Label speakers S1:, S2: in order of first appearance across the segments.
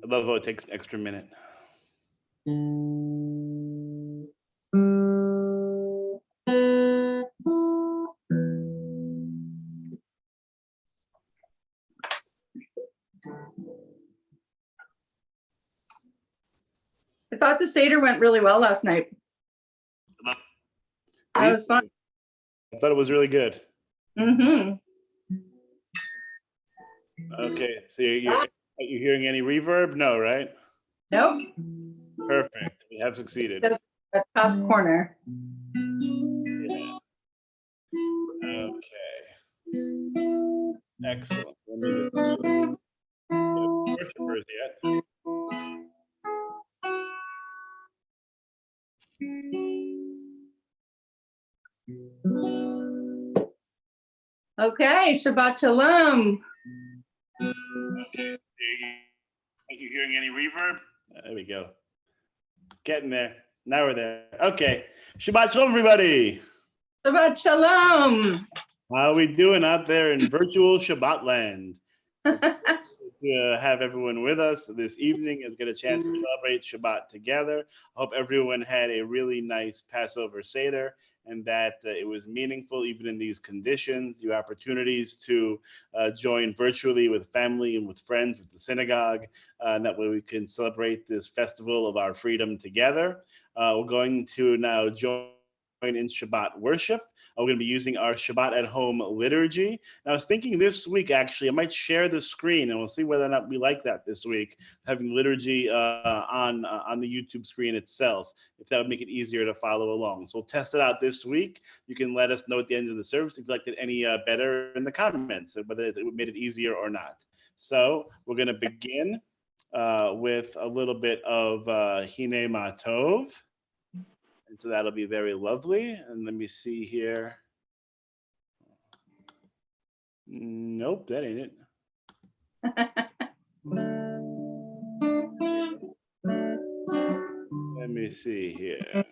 S1: I love how it takes an extra minute.
S2: I thought the Seder went really well last night. That was fun.
S1: I thought it was really good.
S2: Mm-hmm.
S1: Okay, so are you hearing any reverb? No, right?
S2: Nope.
S1: Perfect. We have succeeded.
S2: The top corner.
S1: Yeah. Okay. Excellent. Let me just worshipers yet.
S2: Okay, Shabbat Shalom.
S1: Okay. Are you hearing any reverb? There we go. Getting there. Now we're there. Okay. Shabbat Shalom, everybody.
S2: Shabbat Shalom.
S1: How are we doing out there in virtual Shabbat land? To have everyone with us this evening and get a chance to celebrate Shabbat together. I hope everyone had a really nice Passover Seder and that it was meaningful even in these conditions. The opportunities to join virtually with family and with friends with the synagogue, and that way we can celebrate this festival of our freedom together. We're going to now join in Shabbat worship. We're going to be using our Shabbat at home liturgy. And I was thinking this week, actually, I might share the screen and we'll see whether or not we like that this week, having liturgy on the YouTube screen itself, if that would make it easier to follow along. So we'll test it out this week. You can let us know at the end of the service if you liked it any better in the comments, whether it made it easier or not. So we're going to begin with a little bit of Hine Ma Tov. And so that'll be very lovely. And let me see here. Nope, that ain't it. Let me see here.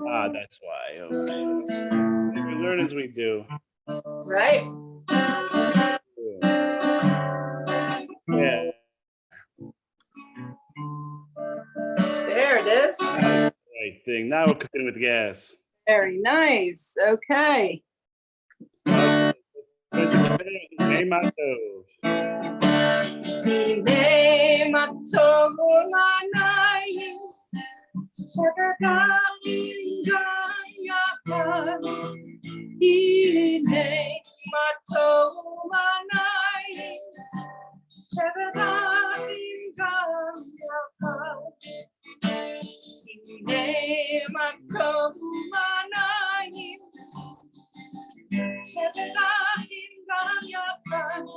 S1: Ah, that's why. Okay. We learn as we do.
S2: Right.
S1: Yeah.
S2: There it is.
S1: Right thing. Now we're cooking with gas.
S2: Very nice. Okay.
S1: Hine Ma Tov.
S2: Hine ma tov u'lanayim, shebekachim gam yachad. Hine ma tov u'lanayim, shebekachim gam yachad. Hine ma tov u'lanayim, shebekachim gam yachad.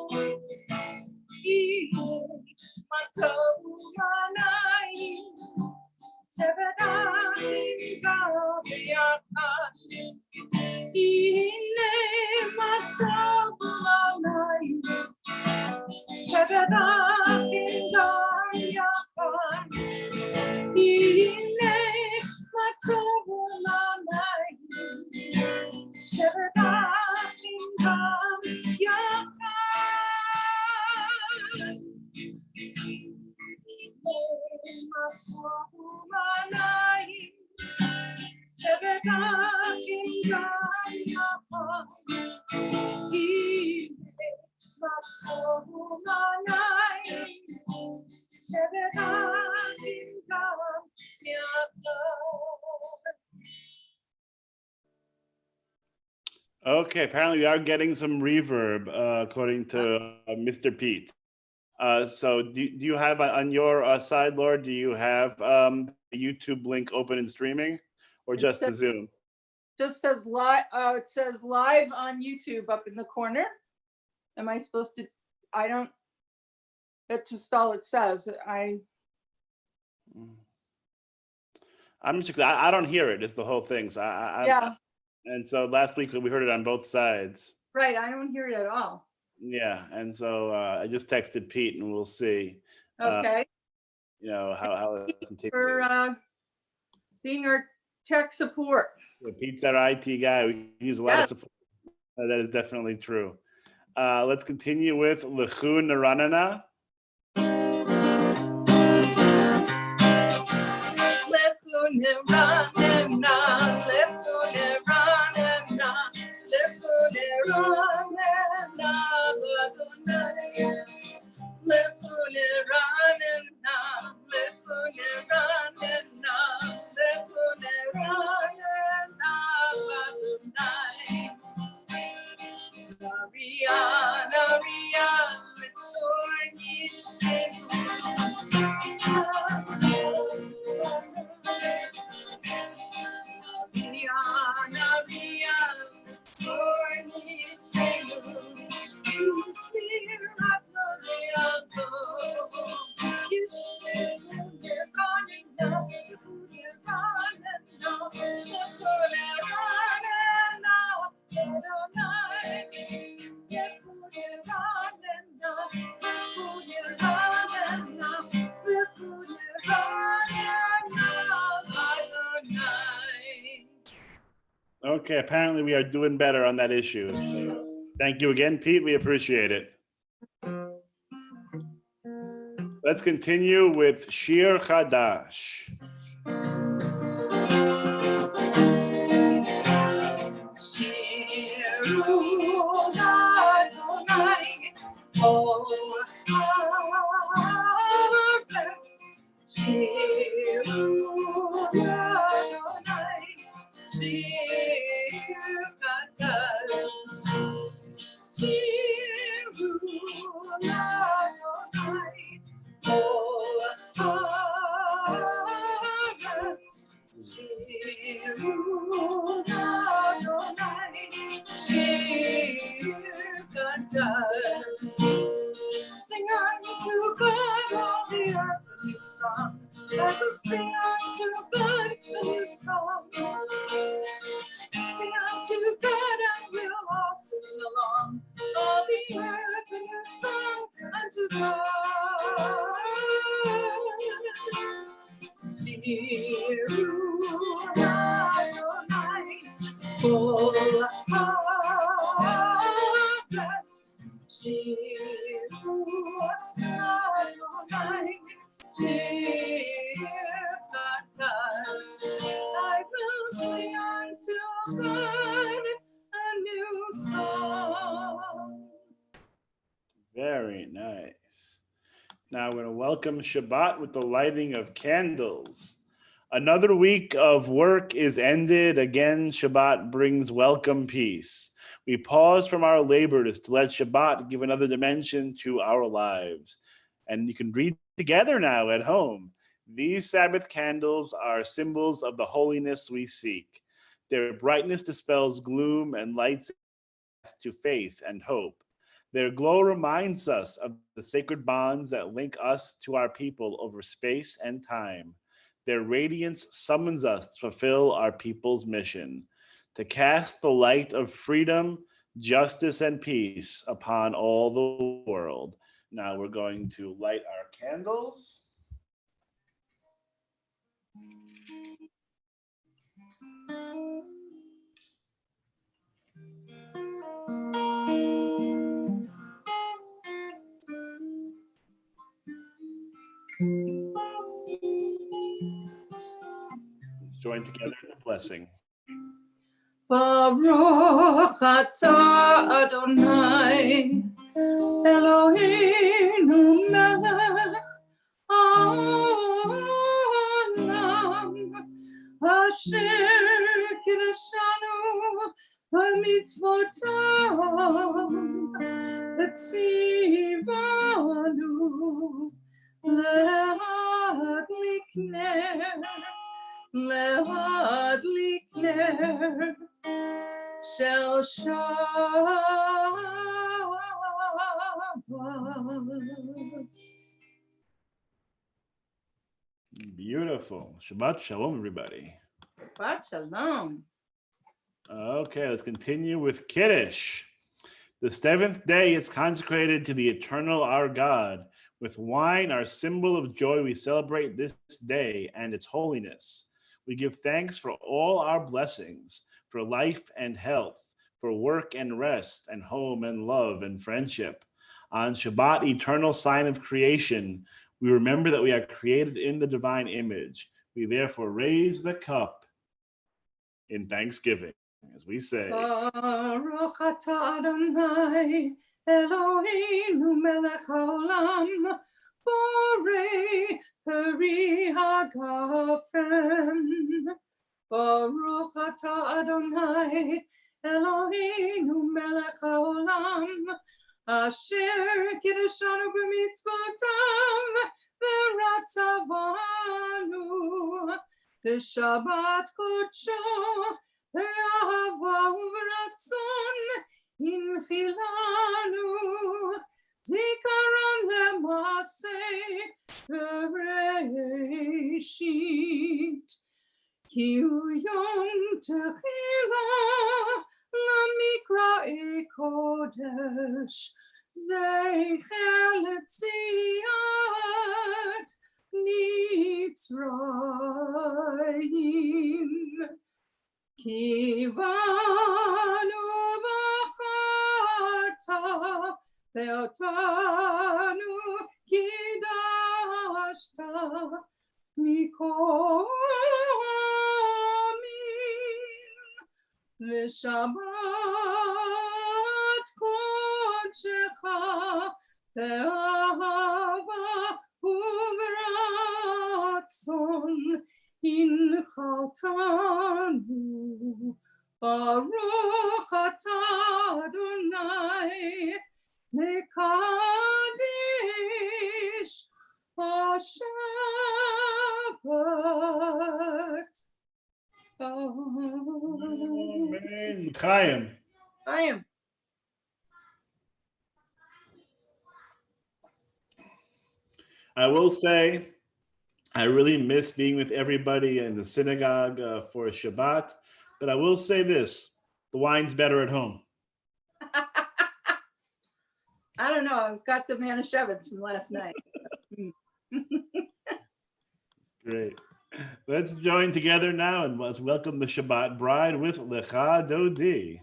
S2: Ma tov u'lanayim, shebekachim gam yachad. Hine ma tov u'lanayim, shebekachim gam yachad. Hine ma tov u'lanayim, shebekachim gam yachad. Ma tov u'lanayim, shebekachim gam yachad. Ma tov u'lanayim, shebekachim gam yachad.
S1: Okay, apparently we are getting some reverb, according to Mr. Pete. So do you have on your side, Lord, do you have the YouTube link open and streaming or
S2: It
S1: just the
S2: says-
S1: Zoom?
S2: Just says live. It says live on YouTube up in the corner. Am I supposed to? I don't. That's just all it says.
S1: I'm just, I don't hear it. It's the whole thing. So
S2: Yeah.
S1: And so last week we heard it on both sides.
S2: Right. I don't hear it at all.
S1: Yeah, and so I just texted Pete, and we'll see.
S2: Okay.
S1: You know how it continues.
S2: For being our tech support.
S1: Yeah, Pete's our IT guy. We use a lot of support. That is definitely true. Let's continue with Lechu Naranana. Okay, apparently we are doing better on that issue. So thank you again, Pete. We appreciate it. Let's continue with Shir Chadash.
S2: Sing unto God all the earth a new song. Let us sing unto God a new song. Sing unto God and we'll all sing along. All the earth a new song unto God. Shiru Adonai, kol haaretz. Shiru Adonai, shir chadash. I will sing unto God a new song.
S1: Very nice. Now we're going to welcome Shabbat with the lighting of candles. Another week of work is ended. Again, Shabbat brings welcome peace. We pause from our labors to let Shabbat give another dimension to our lives. And you can read together now at home. These Sabbath candles are symbols of the holiness we seek. Their brightness dispels gloom and lights to faith and hope. Their glow reminds us of the sacred bonds that link us to our people over space and time. Their radiance summons us to fulfill our people's mission, to cast the light of freedom, justice, and peace upon all the world. Now we're going to light our candles. Let's join together in a blessing.
S2: Baruch atah Adonai Eloheinu melech haolam asher kiddushanu b'mitzvotav v'tzivanu le'adlik ner shel Shabbat.
S1: Beautiful. Shabbat shalom, everybody.
S2: Shabbat shalom.
S1: Okay, let's continue with Kiddush. The seventh day is consecrated to the eternal our God. With wine, our symbol of joy, we celebrate this day and its holiness. We give thanks for all our blessings, for life and health, for work and rest, and home and love and friendship. On Shabbat, eternal sign of creation, we remember that we are created in the divine image. We therefore raise the cup in thanksgiving as we say,
S2: Baruch atah Adonai Eloheinu melech haolam borei peri hagafen. Baruch atah Adonai Eloheinu melech haolam asher kiddushanu b'mitzvotav v'ratzavanu b'shabbat kodsho v'ahava uv'ratzon inchilanu zikaron le'maseh v'reishit ki hu yom techila למקראי קודש זכר לציית נצריים כי בנו בחרת ואותנו קידשת מכל לשבת קודשך באהבה וברצון הנחלתנו ברוך אתה אדוני מקדש השבת.
S1: Amen. Chaim.
S2: Chaim.
S1: I will say, I really miss being with everybody in the synagogue for Shabbat, but I will say this, the wine's better at home.
S2: I don't know, I've got the Manischewitz from last night.
S1: Great. Let's join together now and let's welcome the Shabbat bride with Lecha Dodi.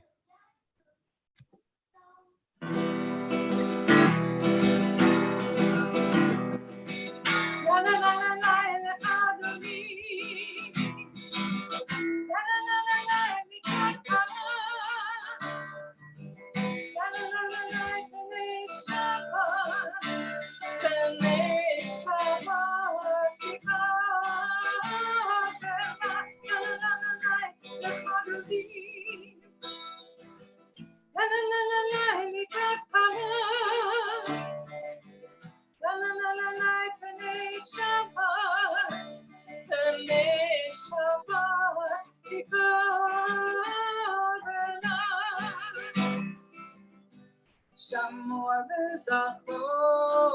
S2: Shamor v'zachor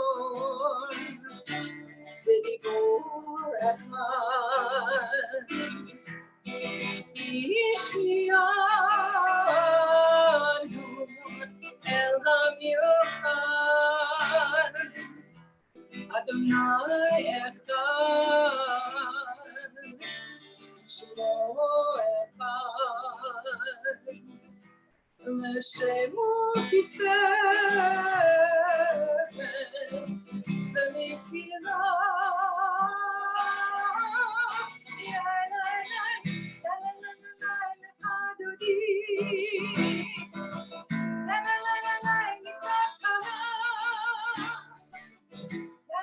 S2: v'dibur echad yishmiyanu el hamiuchad Adonai echad shmo echad לשמו תפארת ולתהילה לך דודי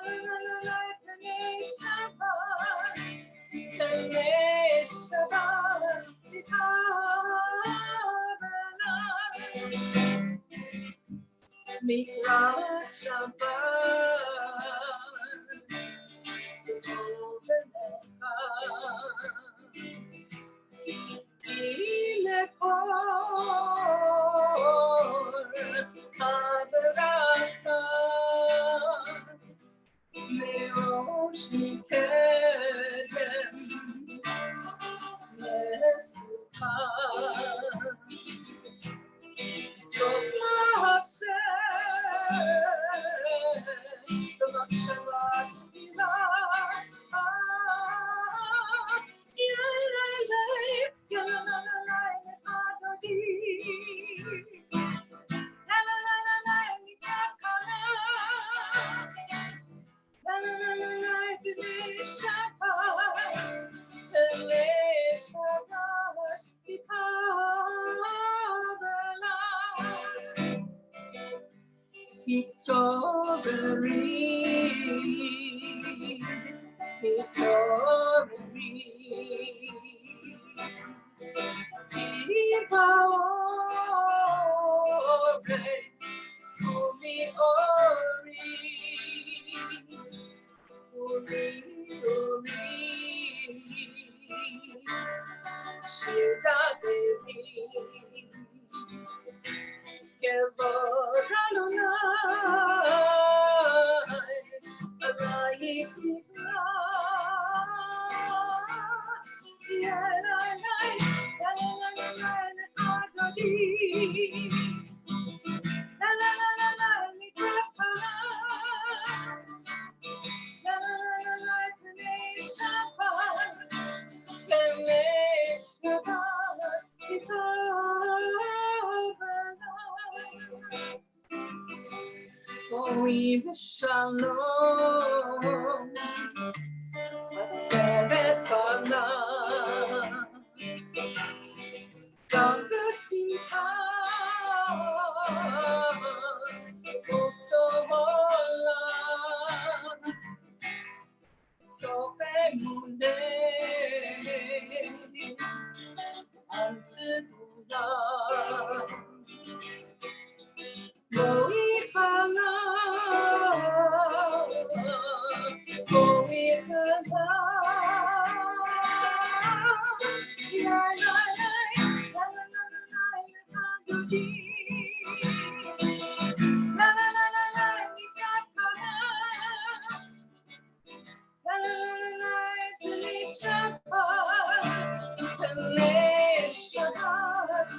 S2: לקראת פני שבת לקראת שבת כי לכל הברכה מראש מקדם לסוכה סוף מעשה במחשבה תפילה Shalom, Ateret Bala, Gambesita, Utsohola, Tope Mune, Ansidula, Moikala, Moikala, la la la, la la la la la, la la la la la, Nikakala, la la la la, Tanishapat, Tanishapat,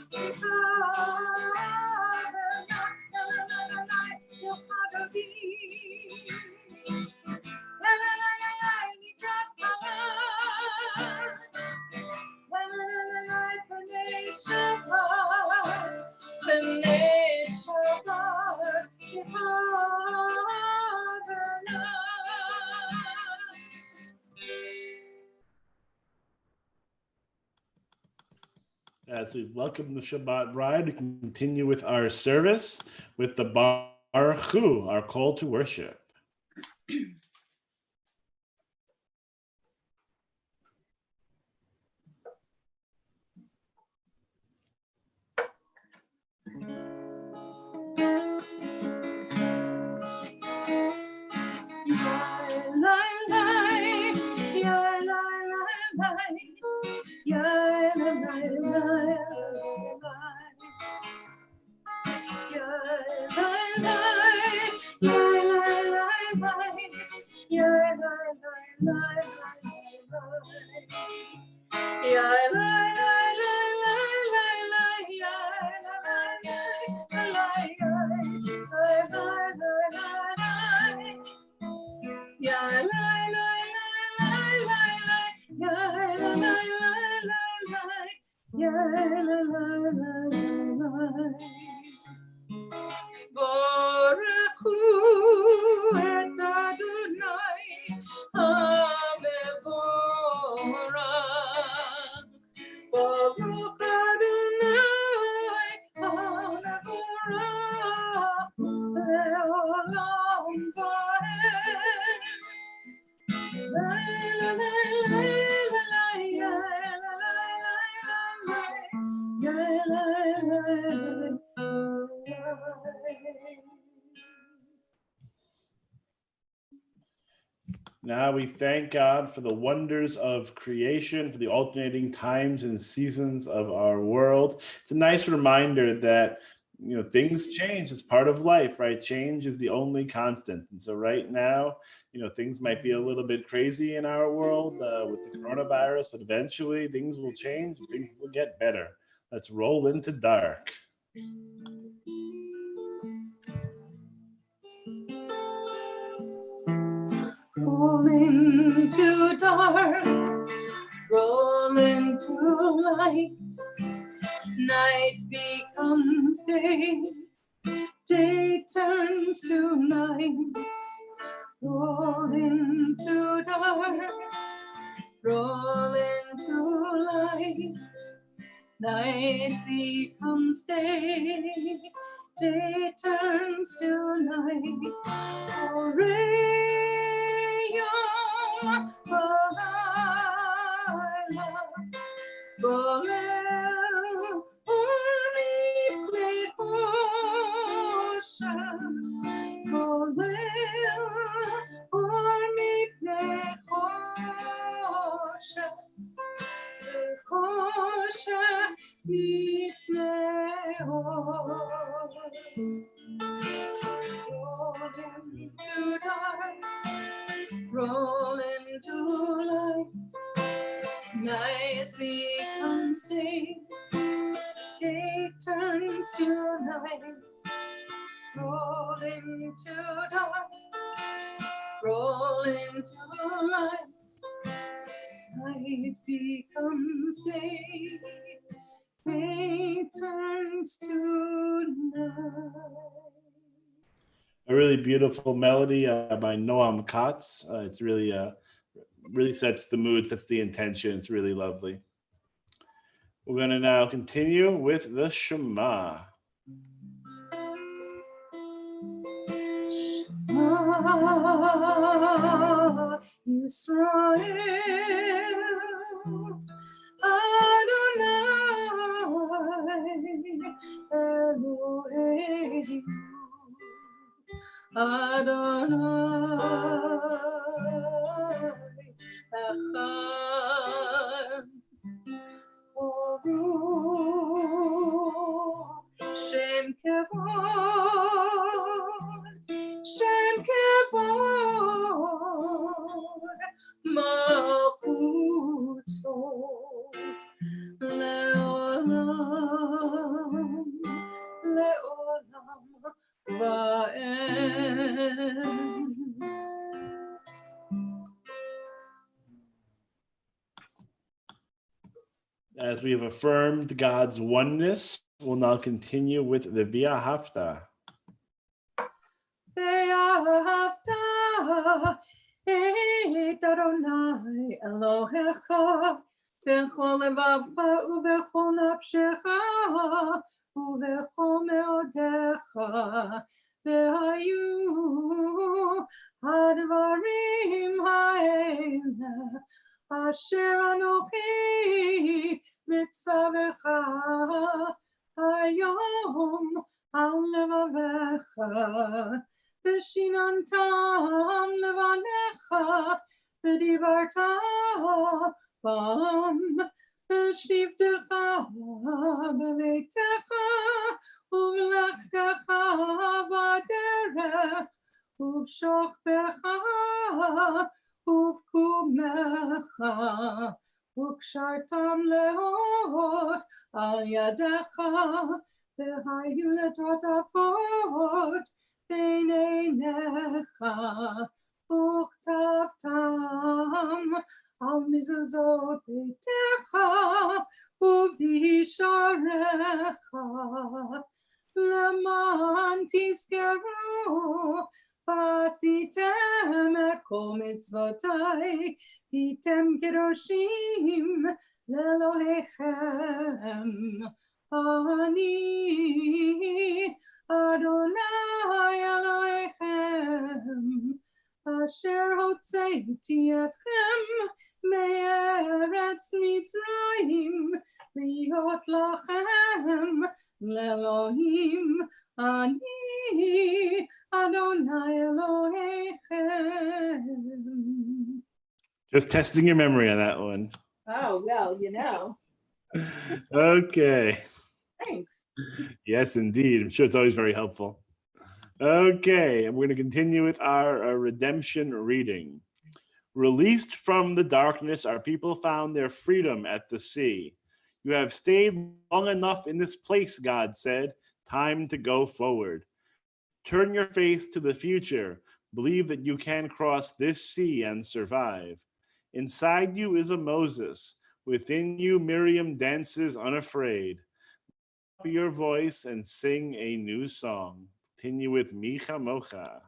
S1: As we welcome the Shabbat bride, we continue with our service with the Baruch Hu, our call to worship.
S2: Baruch Hu et Adonai HaMevorach. Baruch Adonai HaMevorach le'olam va'ed. La la la la la la la la la.
S1: Now we thank God for the wonders of creation, for the alternating times and seasons of our world. It's a nice reminder that, things change. It's part of life, right? Change is the only constant. And so right now, things might be a little bit crazy in our world with the coronavirus, but eventually things will change. Things will get better. Let's roll into dark.
S2: Roll into dark, roll into light. Night becomes day, day turns to night. Roll into dark, roll into light. Night becomes day, day turns to night. Orayom balayla, bolel umipnei choshen, bolel umipnei choshen, choshen mipnei or. Roll into dark, roll into light. Night becomes day, day turns to night. Roll into dark, roll into light. Night becomes day, day turns to night.
S1: A really beautiful melody by Noam Katz. It's really really sets the mood, sets the intention. It's really lovely. We're going to now continue with the Shema.
S2: Yisrael, Adonai, Eloheinu, Adonai, Echad, Baruch, Shem Kevod, Shem Kevod, Malchuto, Leolam, Leolam, Va'em.
S1: As we have affirmed God's oneness, we'll now continue with the V'ahavta.
S2: Ve'ahavta et Adonai Elohecha b'chol levavcha u'b'chol nafshecha u'b'chol me'odecha ve'hayu hadvarim ha'ele asher anochi mitzavecha hayom al levavecha v'shinantam levanecha v'divarta bam v'shivtecha b'veitecha u'v'lechtecha b'derech u'v'shochbecha u'v'kumecha u'kshartam leot al yadecha v'hayu ledrodavot b'neinecha u'chtavtam al mizuzot beitecha u'v'yisharecha leman tizkeru v'asitem et kol mitzvotai v'tem kedoshim le'Elohechem ani Adonai Elohechem asher hotzeiti etchem me'eretz Mitzrayim liot lachem le'Elohim ani Adonai Elohechem.
S1: Just testing your memory on that one.
S2: Oh, well, you know.
S1: Okay.
S2: Thanks.
S1: Yes, indeed. I'm sure it's always very helpful. Okay, and we're going to continue with our redemption reading. Released from the darkness, our people found their freedom at the sea. You have stayed long enough in this place, God said. Time to go forward. Turn your face to the future. Believe that you can cross this sea and survive. Inside you is a Moses. Within you, Miriam dances unafraid. Up your voice and sing a new song. Continue with Micha Mocha.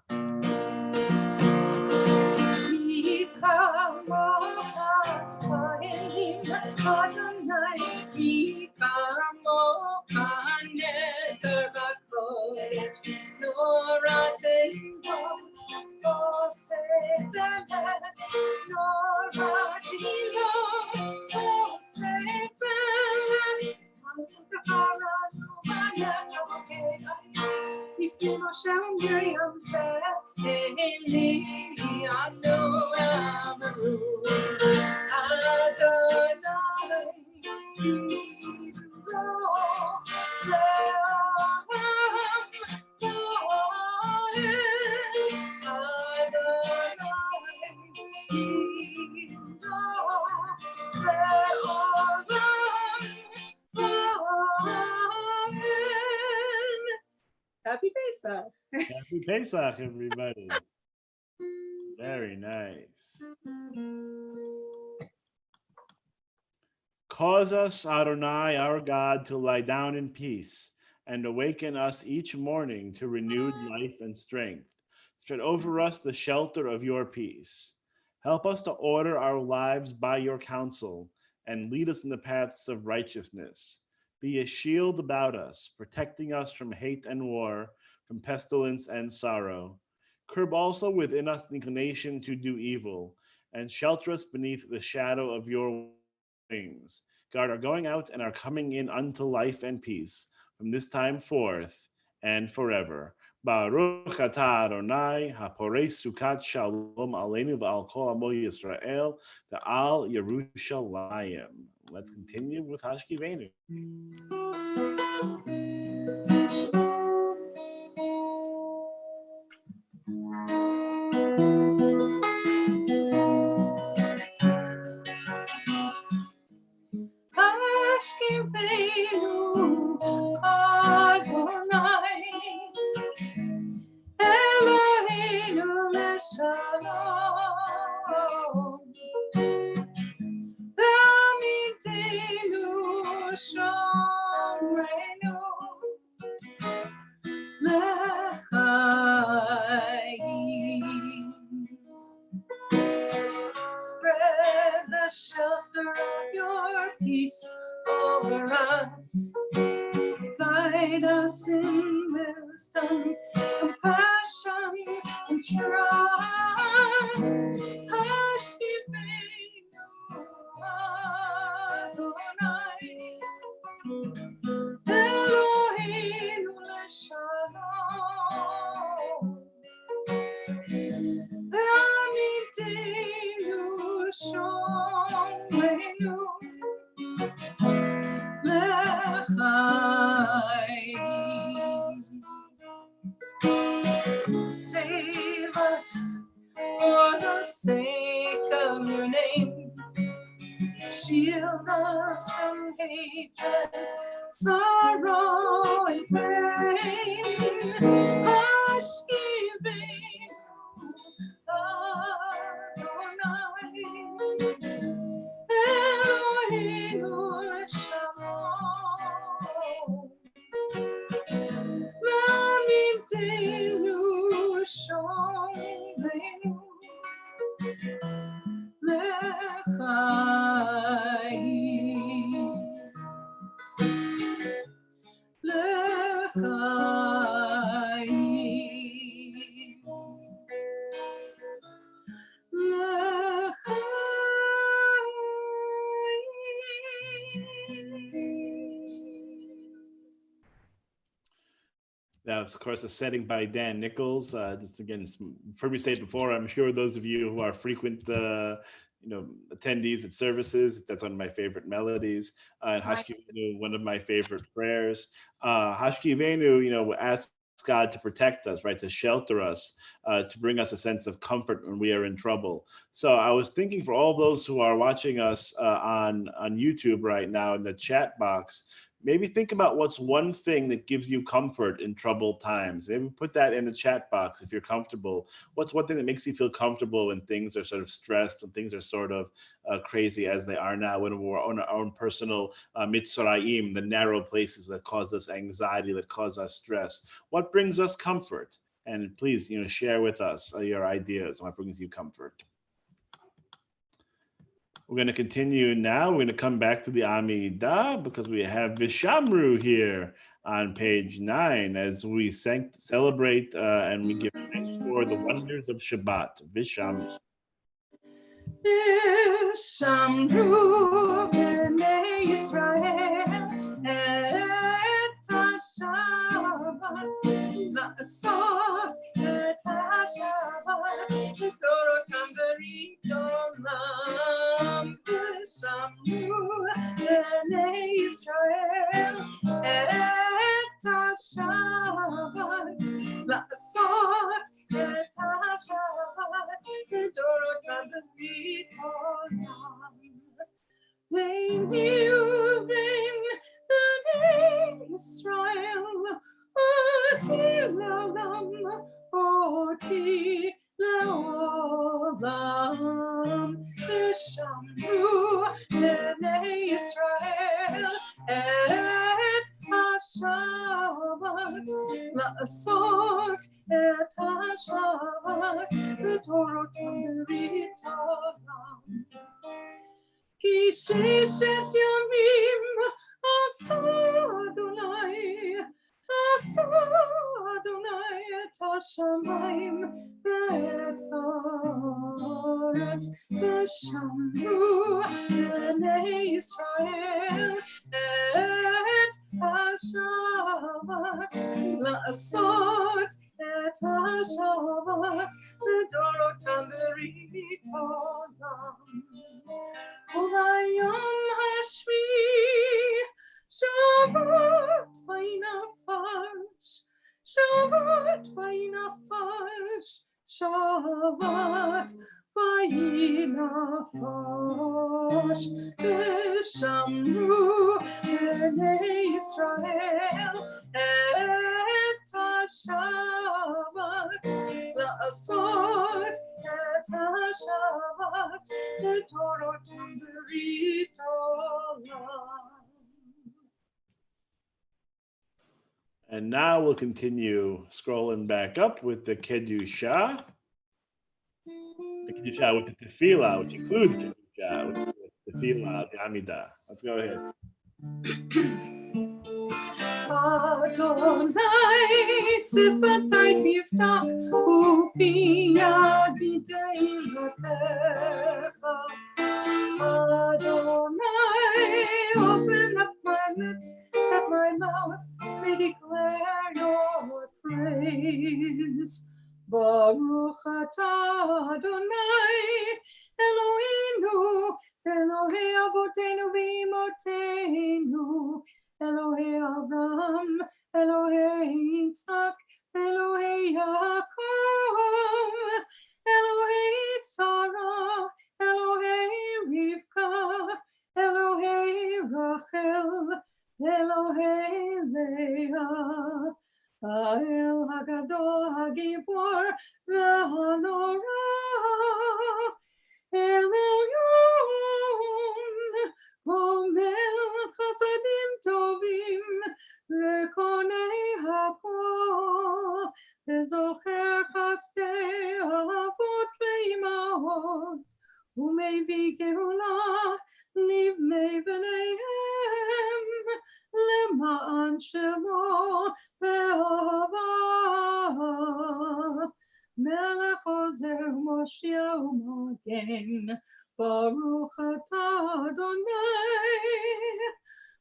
S2: Micha Mocha, Elohim Adonai, Micha Mocha, Neder Bakol, Moshe and Miriam said, Eli, Anu Amaru, Adonai, Yiro, Happy Pesach.
S1: Happy Pesach, everybody. Very nice. Cause us, Adonai, our God, to lie down in peace and awaken us each morning to renewed life and strength. Spread over us the shelter of your peace. Help us to order our lives by your counsel and lead us in the paths of righteousness. Be a shield about us, protecting us from hate and war, from pestilence and sorrow. Curb also within us the inclination to do evil, and shelter us beneath the shadow of your wings. Guard our going out and our coming in unto life and peace, from this time forth and forever. Baruch atah Adonai, haporei sukat shalom aleinu v'al kol amo Yisrael v'al Yerushalayim. Let's continue with Hashkivenu.
S2: Hashkivenu Adonai Eloheinu leshalom V'amiteinu shomreinu l'chaim. Spread the shelter of your peace over us. Guide us in wisdom, compassion, and trust. Hashkivenu Adonai, Eloheinu leshalom. V'amiteinu shomreinu l'chaim. Save us for the sake of your name. Shield us from hatred, sorrow, and pain. Hashkivenu Adonai, Eloheinu leshalom. V'amiteinu shomreinu l'chaim.
S1: That was, of course, a setting by Dan Nichols. Just again, you've heard me say it before. I'm sure those of you who are frequent, attendees at services, that's one of my favorite melodies. And Hashkivenu, one of my favorite prayers. Hashkivenu, asks God to protect us, right, to shelter us, to bring us a sense of comfort when we are in trouble. So I was thinking for all those who are watching us on YouTube right now in the chat box, maybe think about what's one thing that gives you comfort in troubled times. Maybe put that in the chat box if you're comfortable. What's one thing that makes you feel comfortable when things are sort of stressed, when things are sort of crazy as they are now, when we're on our own personal mitzrayim, the narrow places that cause us anxiety, that cause us stress. What brings us comfort? And please, share with us your ideas on what brings you comfort. We're going to continue now. We're going to come back to the Amidah because we have Vishamru here on page 9 as we celebrate and we give thanks for the wonders of Shabbat. Vishamru.
S2: Vishamru b'nei Yisrael et Shabbat. לעשות את השבת לדורותם בריתם ושמרו בני ישראל את השבת לעשות את השבת לדורותם בריתם בין יובין בני ישראל אותי לעולם אותי לעולם ושמרו בני ישראל את השבת לעשות את השבת לדורותם בריתם כי ששת ימים עשה אדוני את השמיים ואת הארץ ושמרו בני ישראל את השבת לעשות את השבת לדורותם בריתם וביום השביעי שבת וינפש שבת וינפש שבת וינפש ושמרו בני ישראל את השבת לעשות את השבת לדורותם בריתם.
S1: And now we'll continue scrolling back up with the Kedusha. The Kedusha with the Tefillah, which includes Kedusha, which is the Tefillah, the Amidah. Let's go ahead.
S2: Adonai, sifatai tiftach, ufi yagidei lotecha. Adonai, open up my lips, that my mouth may declare your praise. Baruch atah Adonai, Eloheinu, Elohei avotenu v'imotenu, Elohei Abraham, Elohei Yitzhak, Elohei Yaakov, Elohei Sarah, Elohei Rivka, Elohei Rachel, Elohei Leah, Ha'el Hagadol Hagibor V'Hanora, El Elyon, Gomel Chasadim Tovim, V'Konei Hakol, V'Zocher Chasdei Avot V'Imahot, U'Mevi Geula, Livnei B'neihem, Lema'an Shemo Ve'ahava, Melech Ozer Moshiach U'Magen, Baruch atah Adonai,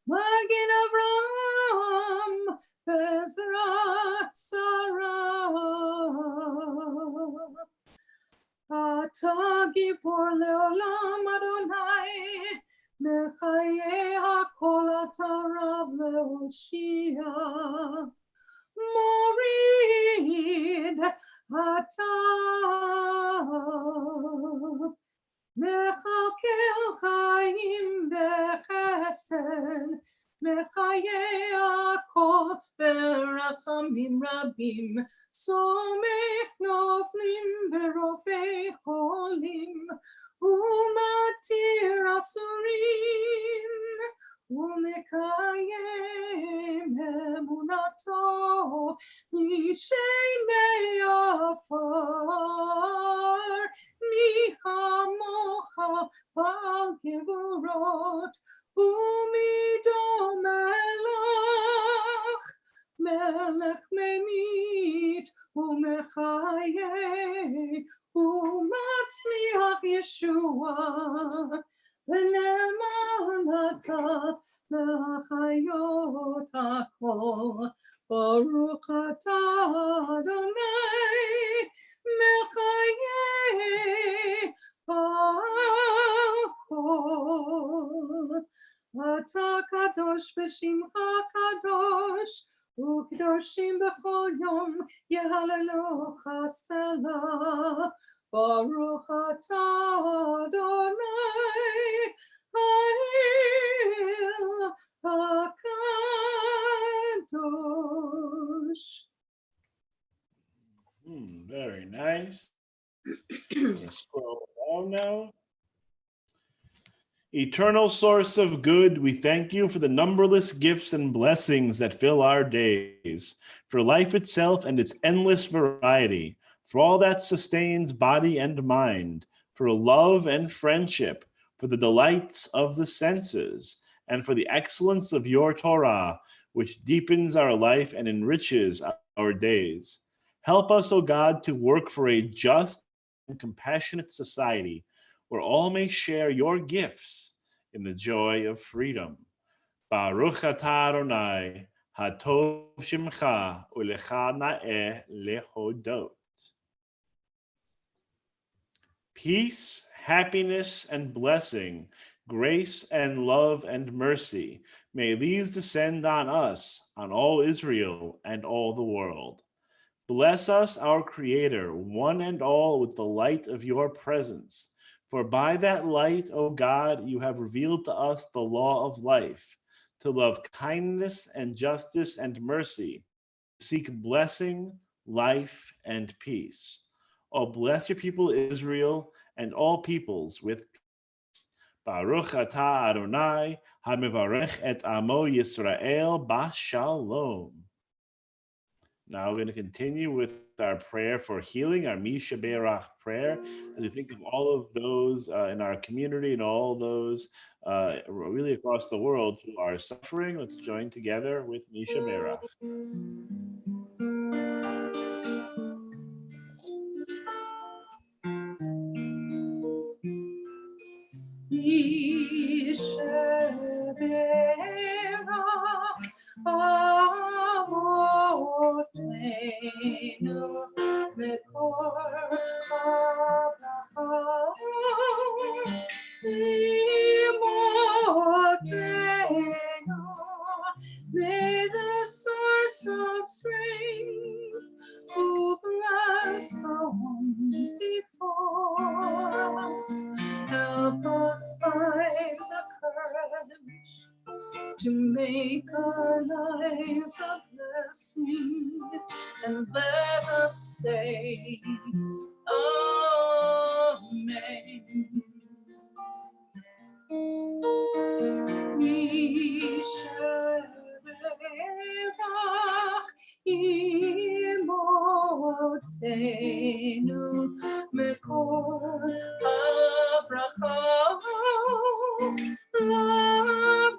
S2: Magen Avraham, Bezrat Sarah. Atah Gibor Leolam Adonai, Mechaye HaKol atah Rav Leoshia. Morid atah Mechakel Chaim Bechesed, Mechaye HaKol Berachamim Rabim, Somech Noflim Berofei Cholim, Umatir Asurim, Umekayem Emunato, Lishenei Afar, Michamocha Bal Gevorot, Umidom Melech, Melech Memit, Umechaye, Umatzmiach Yeshua, V'lemanata, V'achayot HaKol, Baruch atah Adonai mechayeh hakol. Atah kadosh v'shimcha kadosh, u'kedoshim b'chol yom yehallelucha selah. Baruch atah Adonai ha'el hakadosh.
S1: Very nice. Gonna scroll down now. Eternal source of good, we thank you for the numberless gifts and blessings that fill our days, for life itself and its endless variety, for all that sustains body and mind, for love and friendship, for the delights of the senses, and for the excellence of your Torah, which deepens our life and enriches our days. Help us, O God, to work for a just and compassionate society where all may share your gifts in the joy of freedom. Baruch atah Adonai, hatov shimcha, ulecha na'eh lehodot. Peace, happiness, and blessing, grace and love and mercy, may these descend on us, on all Israel and all the world. Bless us, our Creator, one and all, with the light of your presence. For by that light, O God, you have revealed to us the law of life, to love kindness and justice and mercy, to seek blessing, life, and peace. Oh, bless your people Israel and all peoples with peace. Baruch atah Adonai, hamivarech et amo Yisrael b'shalom. Now we're going to continue with our prayer for healing, our Misha Be'erach prayer, as we think of all of those in our community and all those really across the world who are suffering. Let's join together with Misha Be'erach.
S2: May the source of strength, who bless the ones before us, help us find the courage to make our lives a blessing, and let us say, Amen. Mishaberach imotenu mekor habracha labotenu.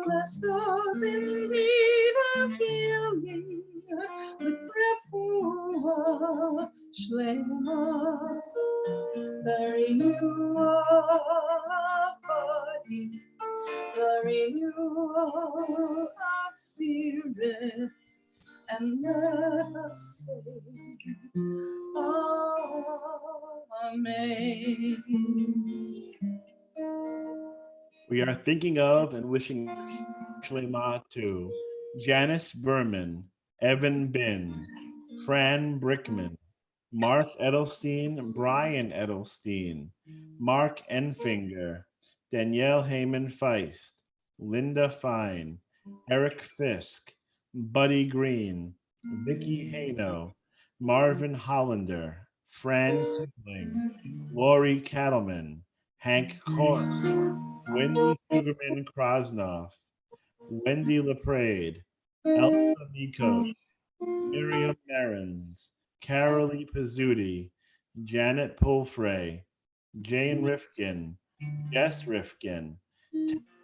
S2: Bless those in need of healing with refuah shlema, the renewal of body, the renewal of spirit, and let us say, Amen.
S1: We are thinking of and wishing Shlema to Janice Berman, Evan Bin, Fran Brickman, Mark Edelstein, Brian Edelstein, Mark Enfinger, Danielle Heyman Feist, Linda Fine, Eric Fisk, Buddy Green, Vicky Hano, Marvin Hollander, Fran Kipling, Lori Cattleman, Hank Korn, Wendy Sugarman Krasnoff, Wendy LaPrade, Elsa Miko, Miriam Marins, Carolee Pizzuti, Janet Pulfrey, Jane Rifkin, Jess Rifkin,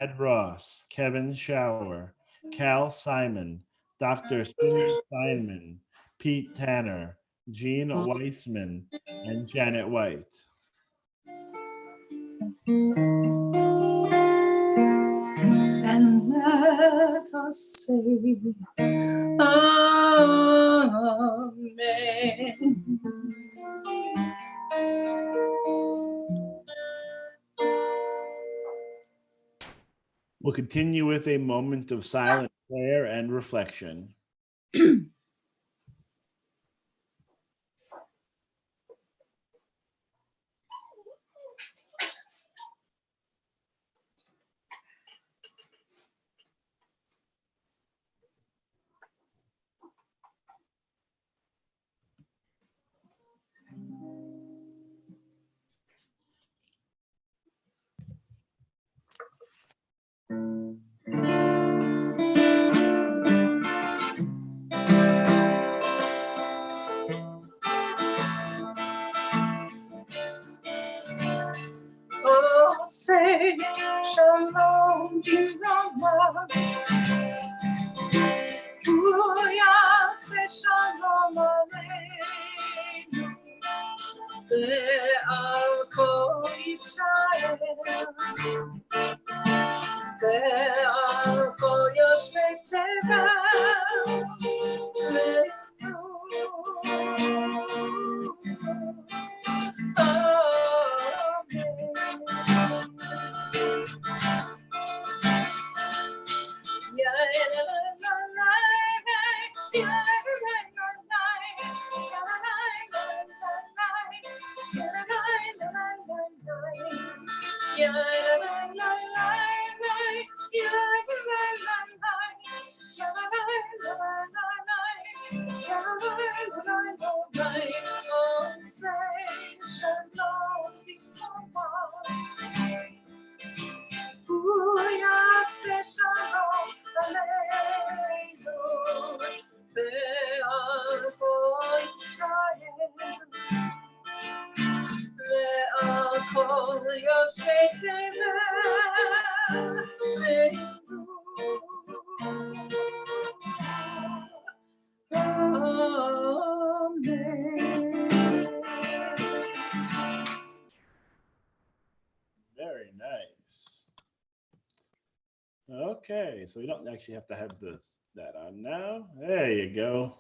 S1: Ted Ross, Kevin Shower, Cal Simon, Dr. Cindy Steinman, Pete Tanner, Jean Weissman, and Janet White.
S2: And let say amen.
S1: We'll continue with a moment of silent prayer and reflection.
S2: Oh, say shalom, Jirama. Booyah, say shalom aleinu. Ve'al kol Yisrael. Ve'al kol yoshvei tevel. Booyah, say shalom aleinu. Ve'al kol Yisrael. Ve'al kol yoshvei tevel.
S1: Very nice. Okay, so you don't actually have to have that on now. There you go.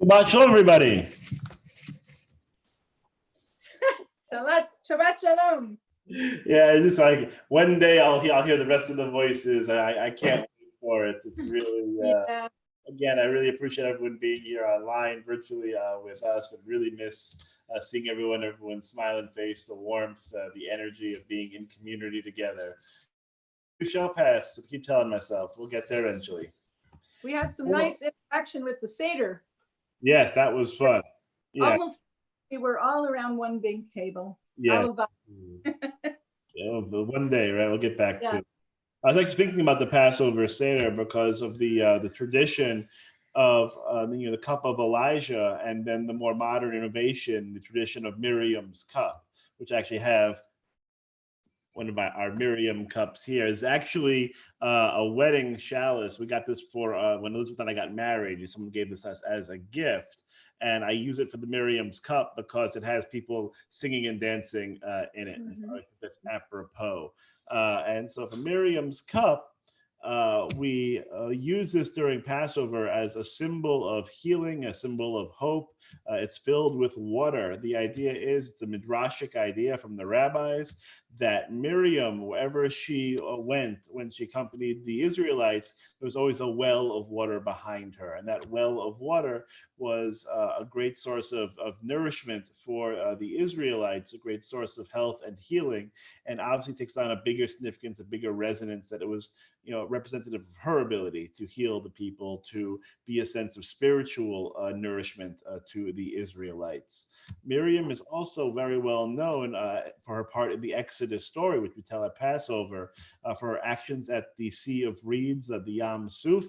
S1: Shabbat shalom, everybody.
S2: Shabbat shalom.
S1: Yeah, it's just like one day I'll hear the rest of the voices. I can't wait for it. It's really
S2: Yeah.
S1: again, I really appreciate everyone being here online, virtually with us, but really miss seeing everyone's smiling face, the warmth, the energy of being in community together. We shall pass. I keep telling myself we'll get there eventually.
S2: We had some nice interaction with the Seder.
S1: Yes, that was fun. Yeah.
S2: Almost, we were all around one big table.
S1: Yeah. Yeah, one day, right? We'll get back to. I was actually thinking about the Passover Seder because of the tradition of the cup of Elijah, and then the more modern innovation, the tradition of Miriam's cup, which actually have one of our Miriam cups here is actually a wedding chalice. We got this for when Elizabeth and I got married. Someone gave this us as a gift. And I use it for the Miriam's cup because it has people singing and dancing in it. Mm-hmm. So I think that's apropos. And so for Miriam's cup, we use this during Passover as a symbol of healing, a symbol of hope. It's filled with water. The idea is, it's a midrashic idea from the rabbis, that Miriam, wherever she went, when she accompanied the Israelites, there was always a well of water behind her. And that well of water was a great source of nourishment for the Israelites, a great source of health and healing, and obviously takes on a bigger significance, a bigger resonance, that it was, representative of her ability to heal the people, to be a sense of spiritual nourishment to the Israelites. Miriam is also very well known for her part in the Exodus story, which we tell at Passover, for her actions at the Sea of Reeds, the Yam Suf,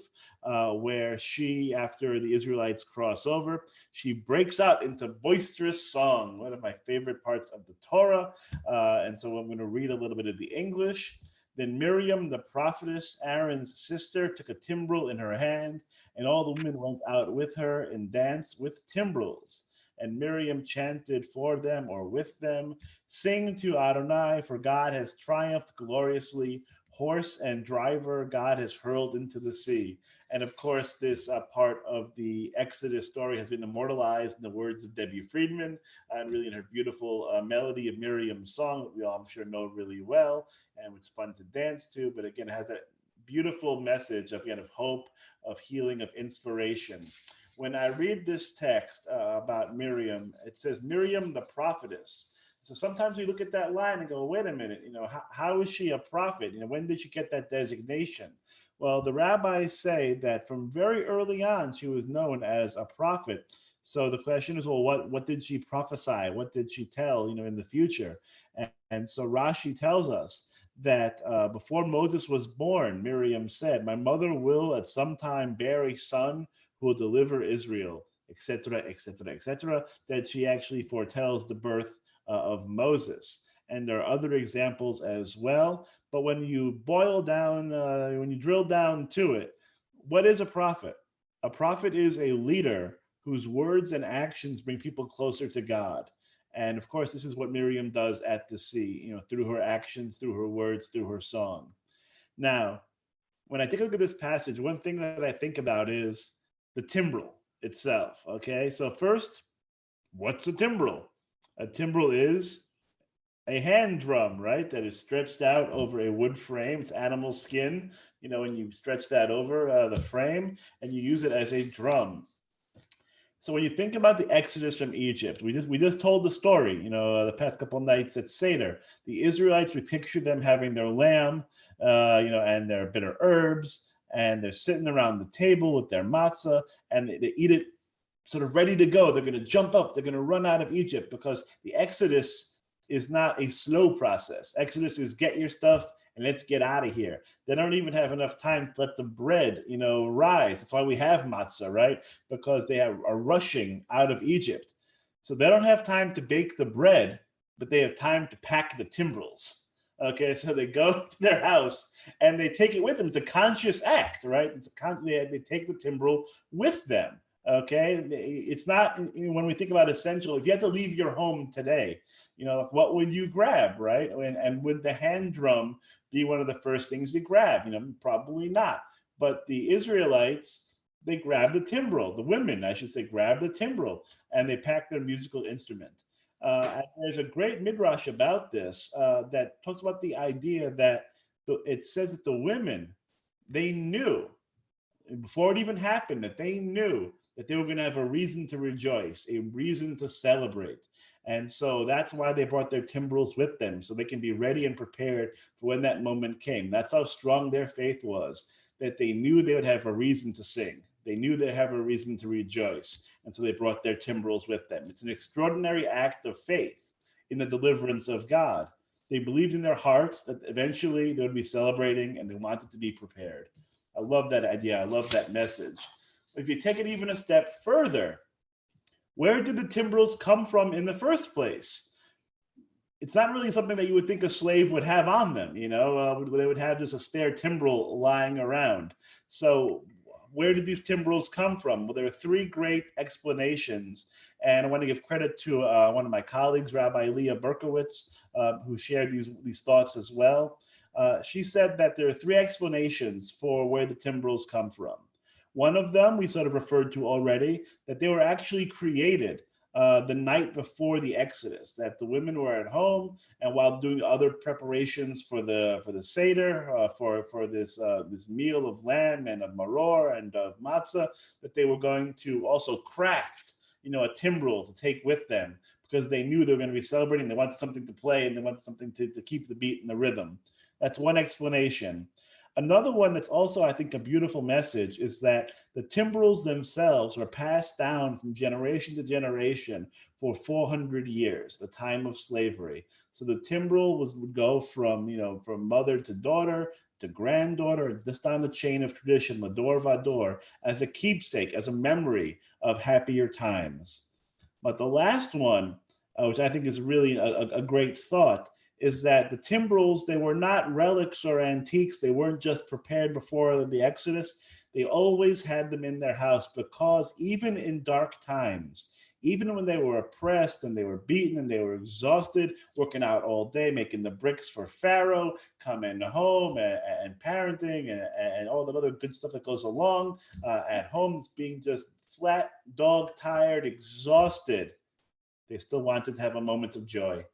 S1: where she, after the Israelites cross over, she breaks out into boisterous song, one of my favorite parts of the Torah. And so I'm going to read a little bit of the English. Then Miriam, the prophetess, Aaron's sister, took a timbrel in her hand, and all the women went out with her and danced with timbrels. And Miriam chanted for them or with them, "Sing to Adonai, for God has triumphed gloriously. horse and driver God has hurled into the sea. And of course, this part of the Exodus story has been immortalized in the words of Debbie Friedman, and really in her beautiful melody of Miriam's song, that we all, I'm sure, know really well, and it's fun to dance to. But again, it has that beautiful message of, again, of hope, of healing, of inspiration. When I read this text about Miriam, it says Miriam the prophetess. So sometimes we look at that line and go, wait a minute, how is she a prophet? When did she get that designation? Well, the rabbis say that from very early on, she was known as a prophet. So the question is, well, what did she prophesy? What did she tell, in the future? And so Rashi tells us that before Moses was born, Miriam said, my mother will at some time bear a son who will deliver Israel, etc., etc., etc., that she actually foretells the birth of Moses. And there are other examples as well. But when you boil down, when you drill down to it, what is a prophet? A prophet is a leader whose words and actions bring people closer to God. And of course, this is what Miriam does at the sea, through her actions, through her words, through her song. Now, when I take a look at this passage, one thing that I think about is the timbrel itself. Okay, so first, what's a timbrel? A timbrel is a hand drum, right? That is stretched out over a wood frame. It's animal skin, when you stretch that over the frame and you use it as a drum. So when you think about the Exodus from Egypt, we just told the story, the past couple of nights at Seder. The Israelites, we picture them having their lamb, and their bitter herbs, and they're sitting around the table with their matzah, and they eat it sort of ready to go. They're going to jump up. They're going to run out of Egypt, because the Exodus is not a slow process. Exodus is get your stuff and let's get out of here. They don't even have enough time to let the bread, rise. That's why we have matzah, right? Because they are rushing out of Egypt. So they don't have time to bake the bread, but they have time to pack the timbrels. Okay, so they go to their house and they take it with them. It's a conscious act, right? They take the timbrel with them. Okay, it's not, when we think about essential, if you had to leave your home today, what would you grab, right? And would the hand drum be one of the first things you grab? Probably not. But the Israelites, they grabbed the timbrel. The women, I should say, grabbed the timbrel, and they packed their musical instrument. And there's a great midrash about this that talks about the idea that it says that the women, they knew before it even happened, that they knew that they were going to have a reason to rejoice, a reason to celebrate. And so that's why they brought their timbrels with them, so they can be ready and prepared for when that moment came. That's how strong their faith was, that they knew they would have a reason to sing. They knew they'd have a reason to rejoice. And so they brought their timbrels with them. It's an extraordinary act of faith in the deliverance of God. They believed in their hearts that eventually they would be celebrating, and they wanted to be prepared. I love that idea. I love that message. If you take it even a step further, where did the timbrels come from in the first place? It's not really something that you would think a slave would have on them. They would have just a spare timbrel lying around. So where did these timbrels come from? Well, there are three great explanations. And I want to give credit to one of my colleagues, Rabbi Leah Berkowitz, who shared these thoughts as well. She said that there are three explanations for where the timbrels come from. One of them we sort of referred to already, that they were actually created the night before the Exodus, that the women were at home, and while doing other preparations for the Seder, for this meal of lamb and of maror and of matzah, that they were going to also craft, a timbrel to take with them, because they knew they were going to be celebrating. They wanted something to play, and they wanted something to keep the beat and the rhythm. That's one explanation. Another one that's also, I think, a beautiful message is that the timbrels themselves were passed down from generation to generation for 400 years, the time of slavery. So the timbrel would go from mother to daughter to granddaughter, just on the chain of tradition, Lador Vador, as a keepsake, as a memory of happier times. But the last one, which I think is really a great thought, is that the timbrels, they were not relics or antiques. They weren't just prepared before the Exodus. They always had them in their house, because even in dark times, even when they were oppressed and they were beaten and they were exhausted, working out all day, making the bricks for Pharaoh, coming home and parenting and all that other good stuff that goes along at home, being just flat, dog tired, exhausted. They still wanted to have a moment of joy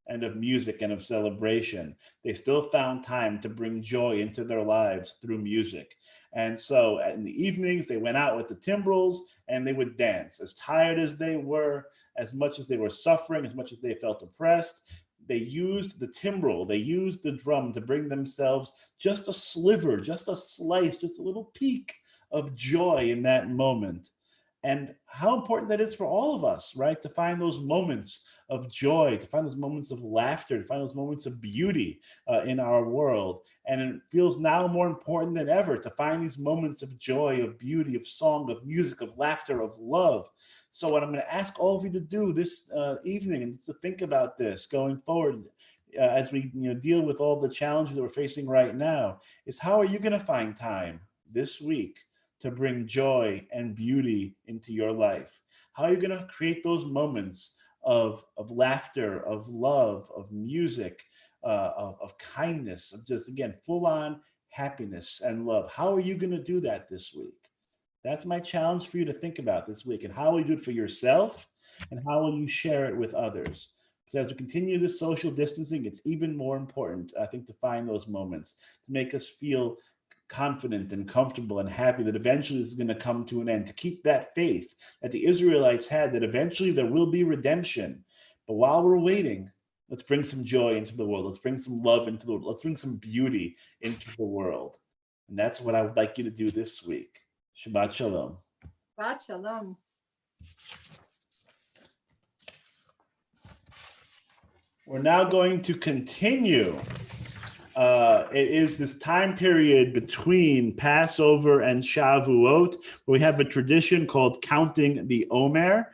S1: and of music and of celebration. They still found time to bring joy into their lives through music. And so in the evenings, they went out with the timbrels and they would dance. As tired as they were, as much as they were suffering, as much as they felt oppressed, they used the timbrel, they used the drum to bring themselves just a sliver, just a slice, just a little peak of joy in that moment. And how important that is for all of us, right? To find those moments of joy, to find those moments of laughter, to find those moments of beauty in our world. And it feels now more important than ever to find these moments of joy, of beauty, of song, of music, of laughter, of love. So what I'm going to ask all of you to do this evening, and to think about this going forward, as we deal with all the challenges that we're facing right now, is how are you going to find time this week to bring joy and beauty into your life? How are you going to create those moments of laughter, of love, of music, of kindness, of just, again, full on happiness and love? How are you going to do that this week? That's my challenge for you to think about this week. And how will you do it for yourself? And how will you share it with others? Because as we continue this social distancing, it's even more important, I think, to find those moments to make us feel confident and comfortable and happy that eventually this is going to come to an end, to keep that faith that the Israelites had, that eventually there will be redemption. But while we're waiting, let's bring some joy into the world. Let's bring some love into the world. Let's bring some beauty into the world. And that's what I would like you to do this week. Shabbat Shalom.
S2: Shabbat Shalom.
S1: We're now going to continue. It is this time period between Passover and Shavuot, where we have a tradition called counting the Omer.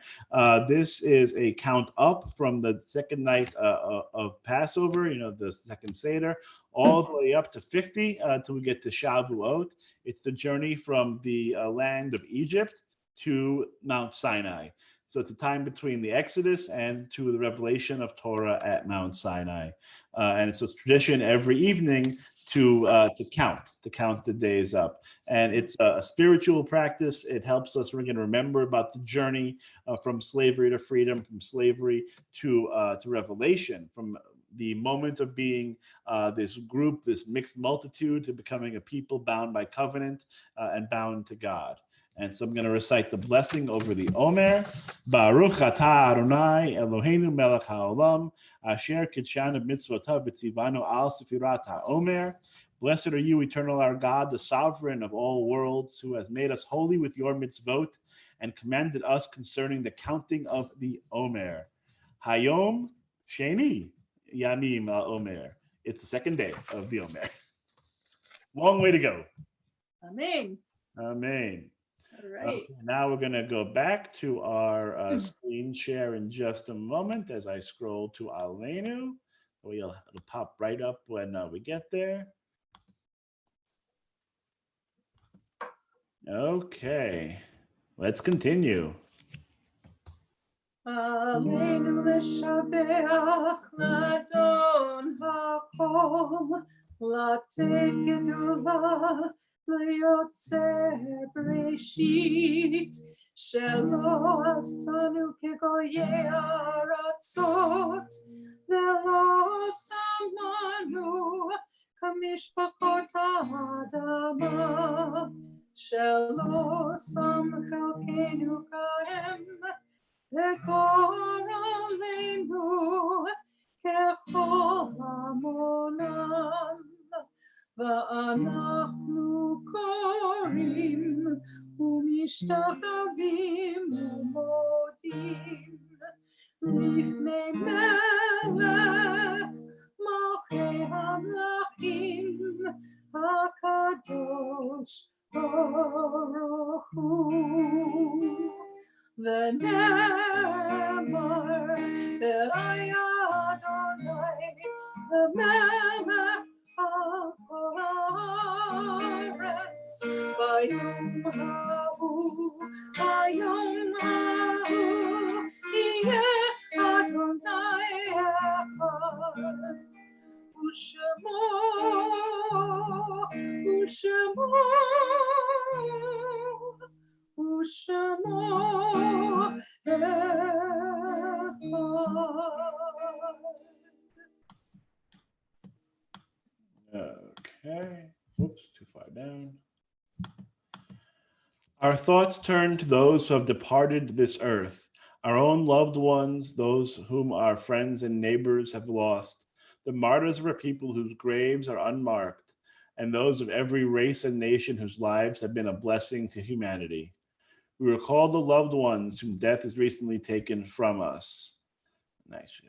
S1: This is a count up from the second night of Passover, the second Seder, all the way up to 50 till we get to Shavuot. It's the journey from the land of Egypt to Mount Sinai. So it's the time between the Exodus and to the revelation of Torah at Mount Sinai. And it's a tradition every evening to count the days up. And it's a spiritual practice. It helps us remember about the journey from slavery to freedom, from slavery to revelation, from the moment of being this group, this mixed multitude, to becoming a people bound by covenant and bound to God. And so I'm going to recite the blessing over the Omer. Baruch atah Adonai Eloheinu melech haolam, asher kitshanu b'mitzvotav v'tzivanu al sefirat haomer. Blessed are you, eternal our God, the sovereign of all worlds, who has made us holy with your mitzvot and commanded us concerning the counting of the Omer. Hayom sheni yamim Omer. It's the second day of the Omer. Long way to go.
S2: Amen.
S1: Amen.
S2: All right.
S1: Okay, now we're going to go back to our screen share in just a moment as I scroll to Aleinu. It'll pop right up when we get there. Okay, let's continue.
S2: Aleinu l'shabeach l'adon ha'kol, l'atei gedolah ליוצר בראשית, שלא עשנו כגויי ארצות, ולא שמנו כמשפחות האדמה, שלא שם חלקנו כהם, וגורלנו ככל המונם. ואנחנו קוראים ומשתחווים ומודים לפני מלך מלכי המלכים הקדוש ברוך הוא. ונאמר אלי אדוני למלך הארץ ביום ההוא ושמו
S1: Okay. Whoops, too far down. Our thoughts turn to those who have departed this earth, our own loved ones, those whom our friends and neighbors have lost, the martyrs of our people whose graves are unmarked, and those of every race and nation whose lives have been a blessing to humanity. We recall the loved ones whom death has recently taken from us. Nice.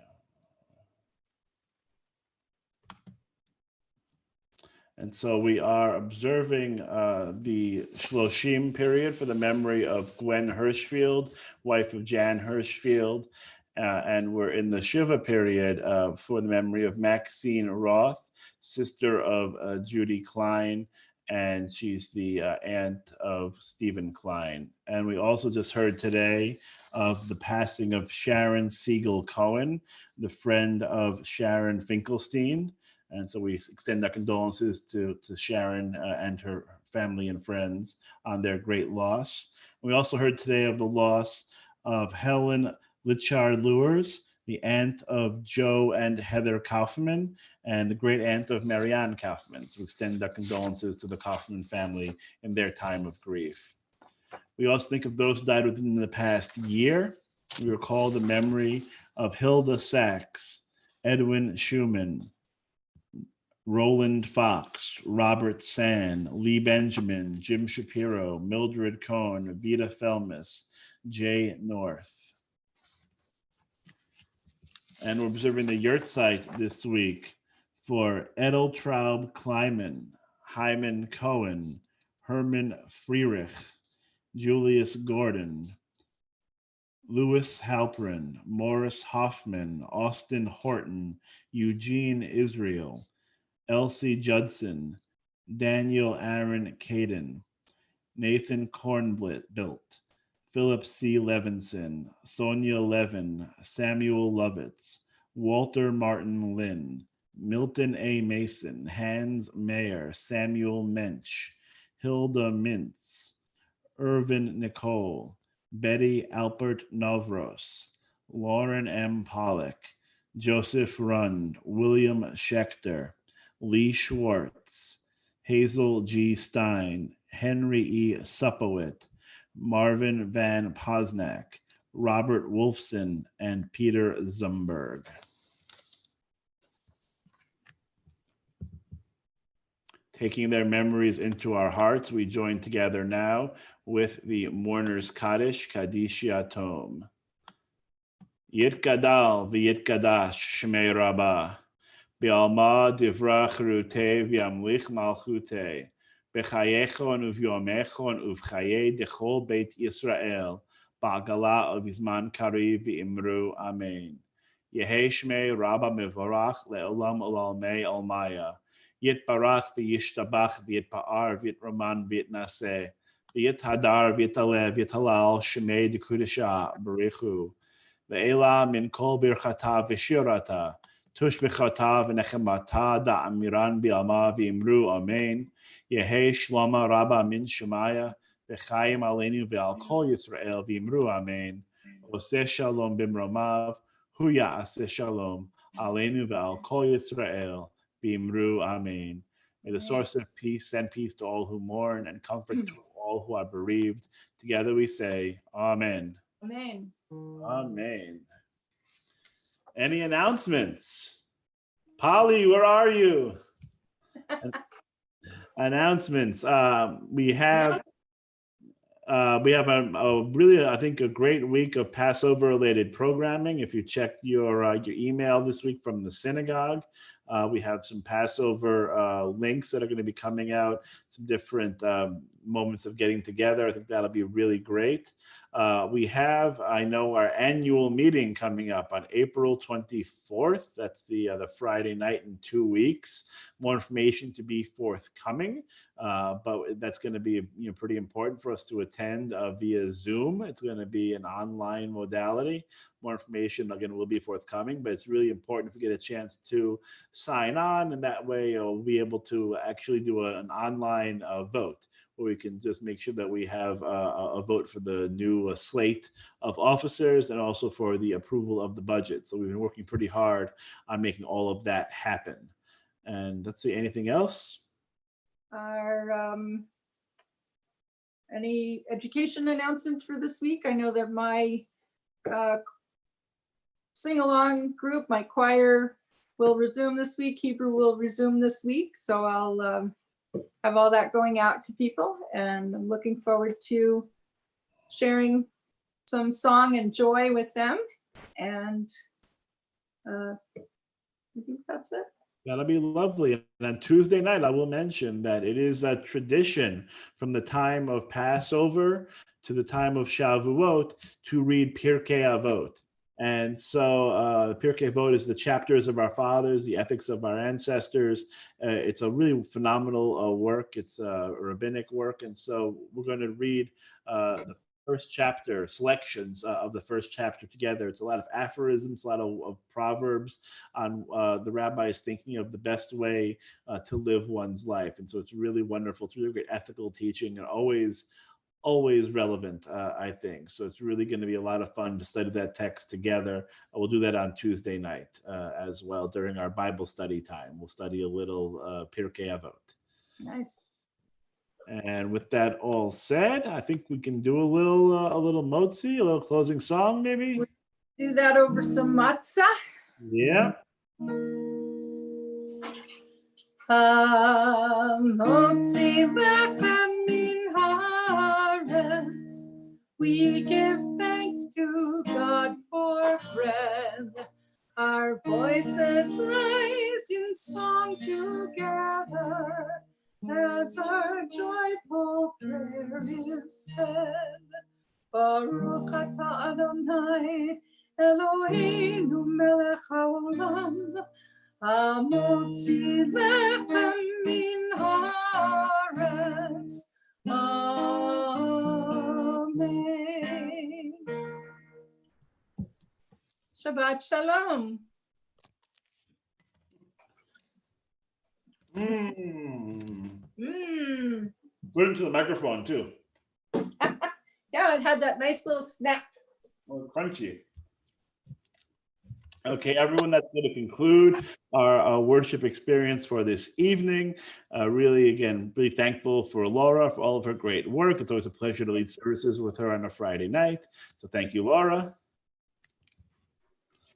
S1: And so we are observing the Shloshim period for the memory of Gwen Hirschfield, wife of Jan Hirschfield. And we're in the Shiva period for the memory of Maxine Roth, sister of Judy Klein, and she's the aunt of Stephen Klein. And we also just heard today of the passing of Sharon Siegel Cohen, the friend of Sharon Finkelstein. And so we extend our condolences to Sharon and her family and friends on their great loss. We also heard today of the loss of Helen Lichard Lewers, the aunt of Joe and Heather Kaufman, and the great aunt of Marianne Kaufman. So we extend our condolences to the Kaufman family in their time of grief. We also think of those who died within the past year. We recall the memory of Hilda Sachs, Edwin Schumann, Roland Fox, Robert Sand, Lee Benjamin, Jim Shapiro, Mildred Cohn, Vita Felmis, Jay North. And we're observing the Yurtzeit this week for Edeltraub Kleiman, Hyman Cohen, Herman Friedrich, Julius Gordon, Louis Halperin, Morris Hoffman, Austin Horton, Eugene Israel, Elsie Judson, Daniel Aaron Caden, Nathan Kornbilt, Philip C. Levinson, Sonia Levin, Samuel Lovitz, Walter Martin Lynn, Milton A. Mason, Hans Mayer, Samuel Mensch, Hilda Mintz, Irvin Nicole, Betty Alpert Novros, Lauren M. Pollock, Joseph Rund, William Schechter, Lee Schwartz, Hazel G. Stein, Henry E. Supowit, Marvin Van Posnack, Robert Wolfson, and Peter Zumberg. Taking their memories into our hearts, we join together now with the Mourners Kaddish, Kaddish Yatom. Yitgadal v'yitgadash Shmei Rabbah. B'alma divrach rute v'yamlich malchute. B'chayechon uv'yomechon uv'chaye dechol beit Yisrael. Ba'gala avizman kariv v'imru amen. Yehe Shmei Rabbah mevorach le'olam olalmei almaya. Yitbarach v'yishtabach v'yitpa'ar v'yitroman v'yitnaseh. V'yithadar v'yitaleh v'yitalal Shmei dekudesha b'richu. Ve'ela min kol birchata v'shirata. Tush v'chata v'nechemata da'amiran bi'alma v'imru amen. Yehe shloma rabba min shemaya. V'chayim aleinu ve'al kol Yisrael v'imru amen. Oseh shalom b'mromav. Hu ya'aseh shalom. Aleinu ve'al kol Yisrael v'imru amen. May the source of peace send peace to all who mourn and comfort to all who are bereaved. Together we say, Amen.
S2: Amen.
S1: Amen. Any announcements? Polly, where are you? Announcements. We have a really, I think, a great week of Passover-related programming. If you check your email this week from the synagogue, we have some Passover links that are going to be coming out, some different moments of getting together. I think that'll be really great. We have, I know, our annual meeting coming up on April 24th. That's the Friday night in 2 weeks. More information to be forthcoming, but that's going to be pretty important for us to attend via Zoom. It's going to be an online modality. More information, again, will be forthcoming, but it's really important if we get a chance to sign on, and that way we'll be able to actually do an online vote, where we can just make sure that we have a vote for the new slate of officers and also for the approval of the budget. So we've been working pretty hard on making all of that happen. And let's see, anything else?
S2: Any education announcements for this week? I know that my sing-along group, my choir, will resume this week. Hebrew will resume this week. So I'll have all that going out to people, and I'm looking forward to sharing some song and joy with them. And I think that's it.
S1: That'll be lovely. And on Tuesday night, I will mention that it is a tradition from the time of Passover to the time of Shavuot to read Pirkei Avot. And so Pirkei Avot is the chapters of our fathers, the ethics of our ancestors. It's a really phenomenal work. It's a rabbinic work. And so we're going to read the first chapter, selections of the first chapter together. It's a lot of aphorisms, a lot of proverbs on the rabbis thinking of the best way to live one's life. And so it's really wonderful. It's really great ethical teaching, and always relevant, I think. So it's really going to be a lot of fun to study that text together. We'll do that on Tuesday night as well during our Bible study time. We'll study a little Pirkei Avot.
S2: Nice.
S1: And with that all said, I think we can do a little motzi, a little closing song, maybe.
S2: Do that over some matzah.
S1: Yeah.
S2: Motzi lechem min haaretz. We give thanks to God for bread. Our voices rise in song together as our joyful prayer is said. Baruch atah Adonai Eloheinu melech haolam, hamotzi lechem min haaretz. Amen. Shabbat shalom.
S1: Put it into the microphone too.
S2: Yeah, it had that nice little snap.
S1: Or crunchy. Okay, everyone, that's going to conclude our worship experience for this evening. Really thankful for Laura for all of her great work. It's always a pleasure to lead services with her on a Friday night. So thank you, Laura.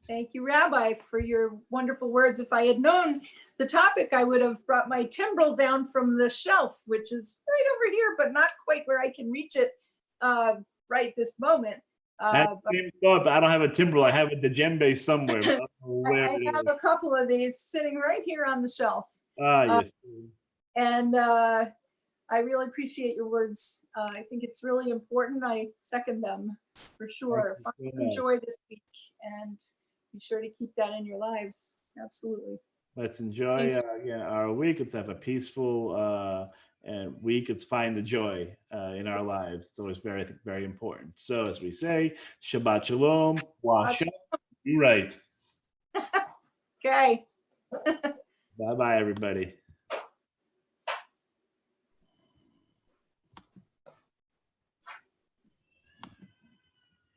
S2: Thank you, Rabbi, for your wonderful words. If I had known the topic, I would have brought my timbrel down from the shelf, which is right over here, but not quite where I can reach it right this moment.
S1: I don't have a timbrel. I have a djembe somewhere.
S2: I have a couple of these sitting right here on the shelf.
S1: Yes.
S2: And I really appreciate your words. I think it's really important. I second them for sure. Enjoy this week and be sure to keep that in your lives. Absolutely.
S1: Let's enjoy our week. Let's have a peaceful week. Let's find the joy in our lives. It's always very important. So as we say, Shabbat Shalom, wash up, be right.
S2: Okay.
S1: Bye-bye, everybody.